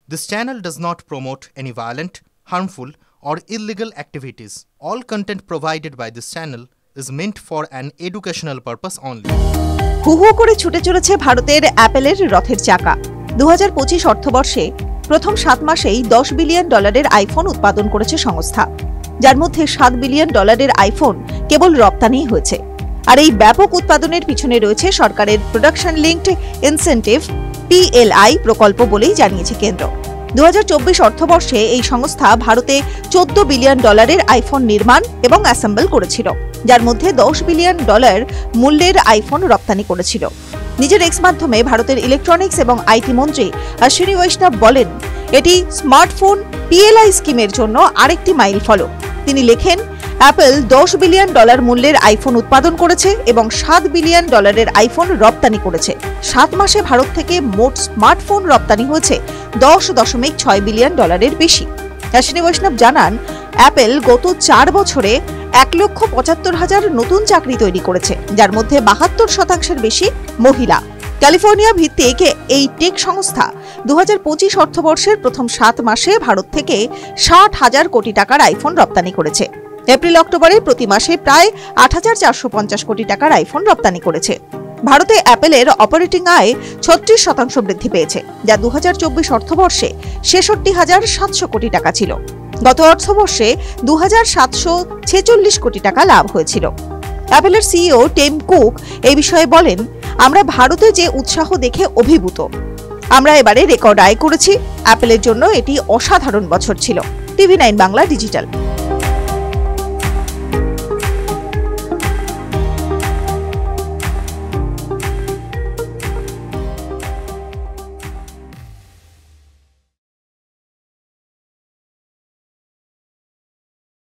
This channel does not promote any violent, harmful, or illegal activities. All content provided by this channel is meant for an educational purpose only. হু হু করে ছুটে চলেছে ভারতের অ্যাপেলের রথের চাকা। 2025 অর্থবর্ষে প্রথম 7 মাসেই $10 বিলিয়ন আইফোন উৎপাদন করেছে সংস্থা, যার মধ্যে $7 বিলিয়ন আইফোন কেবল রপ্তানিই হয়েছে। আর এই ব্যাপক উৎপাদনের পিছনে রয়েছে সরকারের প্রোডাকশন লিঙ্কড ইনসেন্টিভ PLI প্রকল্প বলেই জানিয়েছে কেন্দ্র। 2024 অর্থবর্ষে এই সংস্থা ভারতে $14 বিলিয়ন আইফোন নির্মাণ এবং অ্যাসেম্বল করেছিল, যার মধ্যে $10 বিলিয়ন মূল্যের আইফোন রপ্তানি করেছিল। নিজের এক্স মাধ্যমে ভারতের ইলেকট্রনিক্স এবং আইটি মন্ত্রী অশ্বিনী বৈষ্ণব বলেন, এটি স্মার্টফোন PLI স্কিমের জন্য আরেকটি মাইল ফলক। তিনি লেখেন, অ্যাপল $10 বিলিয়ন মূল্যের আইফোন উৎপাদন করেছে এবং $7 বিলিয়ন আইফোন রপ্তানি করেছে। 7 মাসে ভারত থেকে মোট স্মার্টফোন রপ্তানি হয়েছে $10.6 বিলিয়ন বেশি। অশ্বিনী বৈষ্ণব জানান, অ্যাপল গত 4 বছরে 1,75,000 নতুন চাকরি তৈরি করেছে, যার মধ্যে 72% বেশি মহিলা। ক্যালিফোর্নিয়া ভিত্তিক এই টেক সংস্থা 2025 অর্থবর্ষের প্রথম 7 মাসে ভারত থেকে 60,000 কোটি টাকার আইফোন রপ্তানি করেছে। এপ্রিল-অক্টোবরে প্রতি মাসে প্রায় 8,450 কোটি টাকার আইফোন রপ্তানি করেছে। ভারতে অ্যাপলের অপারেটিং আয় 36% বৃদ্ধি পেয়েছে, যা 2024 অর্থবর্ষে 66,700 কোটি টাকা ছিল। গত অর্থবর্ষে 2,746 কোটি টাকা লাভ হয়েছিল। অ্যাপলের সিইও টিম কুক এই বিষয়ে বলেন, আমরা ভারতে যে উৎসাহ দেখে অভিভূত। আমরা এবারে রেকর্ড আয় করেছি। অ্যাপলের জন্য এটি অসাধারণ বছর ছিল। TV9 Bangla digital.